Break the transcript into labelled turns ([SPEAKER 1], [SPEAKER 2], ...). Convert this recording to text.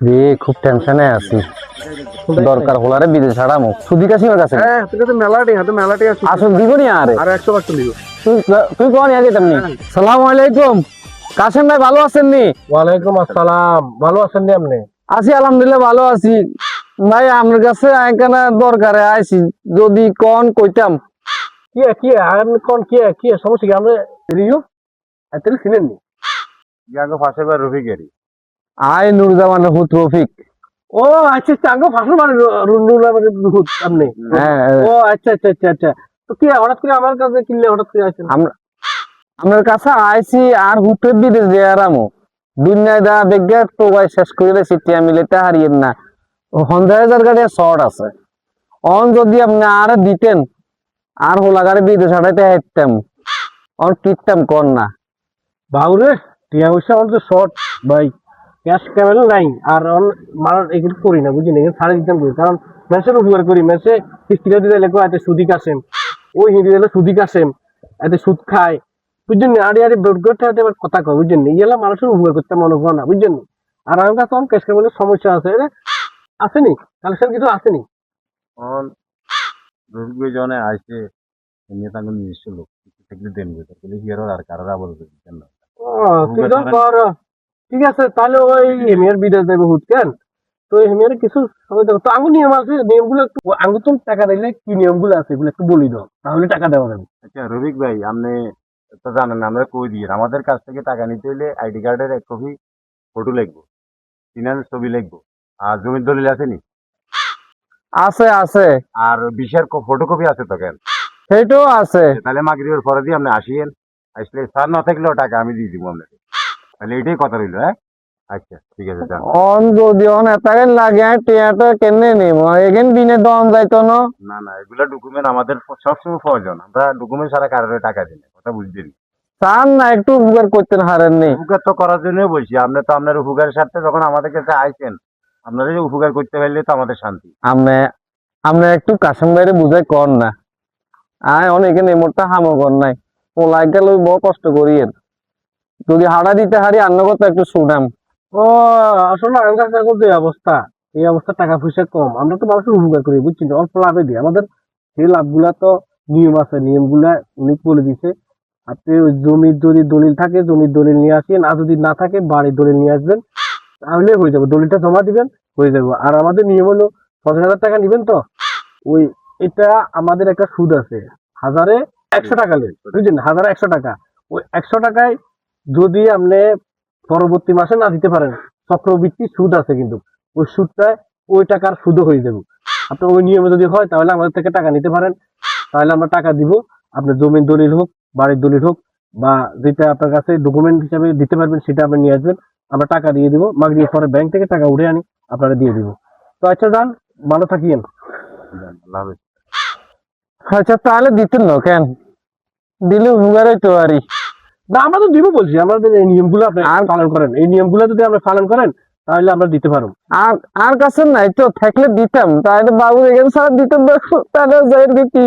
[SPEAKER 1] রে খুব টেনশনে আছি। দরকার হলারে বিদেশ ছাড়ামু সুদি কাশিমার কাছে।
[SPEAKER 2] হ্যাঁ তুই তো মেলাটি আছে
[SPEAKER 1] আসল দিব নি আরে
[SPEAKER 2] আর 100 বার চলিও।
[SPEAKER 1] তুই তুই কোন আগে তেমনি। সালাম আলাইকুম কাশেম ভাই, ভালো আছেন নি?
[SPEAKER 2] ওয়ালাইকুম আসসালাম, ভালো আছেন নি আপনি?
[SPEAKER 1] আছি আলহামদুলিল্লাহ ভালো আছি। ভাই আপনার কাছে আইকানা দরকারে আইছি, যদি কোন কইতাম।
[SPEAKER 2] কি আর কোন কি সমস্যা কি আমরা রিও এতল চিনেন নি?
[SPEAKER 3] ইয়াগো ফাঁসে বা রফিকেরই
[SPEAKER 1] আই নুরজামান হুত রফিক।
[SPEAKER 2] ও আচ্ছা চাঙ্গো ভাষণ মানে রুনুলা মানে বহুত আপনি।
[SPEAKER 1] হ্যাঁ
[SPEAKER 2] ও আচ্ছা তো কি হঠাৎ করে আমার কাছে কিনলে হঠাৎ করে আছেন?
[SPEAKER 1] আপনার কাছে আইছি আর হুটে বিদেশ দেয়ারামো দুনিয়ায় দা বেগে প্রবাই শেষ করে সিটিয়া মিলেতে হারিয়েন না। 100,000 গাড়ি শর্ট আছে, অন যদি আপনি আর দিতেন আর হোলা গাড়ি বিদেশ হাঁটাইতে হাঁটতাম, অন কিনতাম কর না।
[SPEAKER 2] বাউরে টিয়া পয়সা আমার তো শর্ট ভাই, ক্যাশ ক্যামেরা নাই আর মারার এগুলো করি না বুঝলি, এগুলো ছাড়ে দিতাম করি, কারণ মেসের উপকার করি। মেসে কিস্তিটা দিতে লেখো এতে সুদি কাশেম, ওই হিন্দি দিলে সুদি কাশেম, এতে সুদ খায় বুঝছেন। আড়ি আড়ি বেড করতে এবার কথা কয় বুঝছেন, ইয়েলা মানুষের উপকার করতে মনে করো না বুঝছেন। আর আমার কাছে অন ক্যাশ ক্যামেরার সমস্যা আছে, আসেনি কালেকশন কিছু আসেনি।
[SPEAKER 3] অন রফিক ভাই জনে আইছে এমনি তাঙ্গ নিজস্ব লোক কিছু থাকলে দেন বেতর বলে হিয়ারো আর কারারা বলবে কেন না।
[SPEAKER 2] তুই তো কর, ঠিক আছে তাহলে ওই হেমিয়ার বিদেশ দেবে হুদ কেন, তো হেমিয়ার কিছু সময় দেখো তো আঙ্গুর নিয়ম আছে, নিয়মগুলো একটু আঙ্গুর তুমি টাকা দিলে কি নিয়মগুলো আছে এগুলো একটু বলি দাও, তাহলে টাকা দেওয়া যাবে।
[SPEAKER 3] আচ্ছা রফিক ভাই আপনি তো জানেন না, আমরা কই দিয়ে আমাদের কাছ থেকে টাকা নিতে হইলে আইডি কার্ডের 1 কপি ফটো লাগবো, ফিনান্স ছবি লাগবো, আর জমির দলিল আছে নি,
[SPEAKER 1] আছে আছে
[SPEAKER 3] আর বিশের ফটোকপি আছে তো কেন?
[SPEAKER 1] সেটাও আছে।
[SPEAKER 3] তাহলে মাগরিবের পরে দিয়ে আপনি আসিয়েন, আসলে স্যার না থাকলেও টাকা আমি দিয়ে দিব আপনাকে। তাহলে এটাই কথা রইল। হ্যাঁ আচ্ছা ঠিক আছে যান।
[SPEAKER 1] অন যদি অন এতাকে লাগে টিয়াটা কেনে নিব এখান দিনে দন যাইতো না।
[SPEAKER 3] না না এগুলা ডকুমেন্ট আমাদের সবসময় প্রয়োজন, আমরা ডকুমেন্ট ছাড়া কারোর টাকা দিই না, কথা বুঝছেন?
[SPEAKER 1] চান না একটু উপকার করতেন হারেননি।
[SPEAKER 3] উপকার তো করার জন্যই বলছি, আপনি তো আপনার উপকারের স্বার্থে যখন আমাদের কাছে আইছেন, আপনারা যে উপকার করতে পারলে তো আমাদের শান্তি।
[SPEAKER 1] আপনি আপনি একটু কাশম বাইরে বুঝাই কর না, আয় অনেকে নেমরটা হামো কর নাই পোলাই গেল বড় কষ্ট করিয়েন, যদি হাড়া দিতে হারি আন্ন কথা একটু শুনাম।
[SPEAKER 2] ও আসলে আমার কাছে এখন যে অবস্থা, এই অবস্থা টাকা পয়সা কম, আমরা তো মানুষের উপকার করি বুঝছি, অল্প লাভে দিই। আমাদের সেই লাভগুলা তো নিয়ম আছে, নিয়মগুলা উনি বলে দিছে। আপনি ওই জমির যদি দলিল থাকে জমির দলিল নিয়ে আসেন, আর যদি না থাকে বাড়ির দলিল নিয়ে আসবেন, তাহলে হয়ে যাবে। দলিলটা জমা দিবেন হয়ে যাবে। আর আমাদের নিয়ম হলো 50,000 টাকা নিবেন তো ওই এটা আমাদের একটা সুদ আছে, হাজারে 100 টাকা নেই বুঝলেন, হাজারে 100 টাকা। ওই 100 টাকায় যদি আপনি পরবর্তী মাসে না দিতে পারেন, চক্রবৃদ্ধি সুদ আছে কিন্তু ওই সুদটা ওই টাকার সুদও হয়ে যাবে। আপনার ওই নিয়মে যদি হয় তাহলে আমাদের থেকে টাকা নিতে পারেন, তাহলে আমরা টাকা দিব। আপনার জমির দলিল হোক বাড়ির দলিল হোক বা যেটা আপনার কাছে ডকুমেন্ট হিসাবে দিতে পারবেন সেটা আপনি নিয়ে আসবেন, আমরা টাকা দিয়ে দিব। মাগরিবের পরে ব্যাংক থেকে টাকা উঠে আনি আপনারা দিয়ে দিব। তো আচ্ছা যান, ভালো থাকিয়েন।
[SPEAKER 3] যান, আল্লাহ হাফেজ।
[SPEAKER 1] আচ্ছা তাহলে দিতেন না কেন, দিলে উপকারই তো আরি।
[SPEAKER 2] না আমরা তো দিব বলছি, আমাদের এই নিয়মগুলো আপনি পালন করেন, এই নিয়মগুলো যদি আপনি পালন করেন তাহলে আমরা দিতে পারবো।
[SPEAKER 1] আর আর কাছে নাই তো থাকলে দিতাম, তাহলে বাবু এখানে সারা দিতাম, তাহলে যাই কি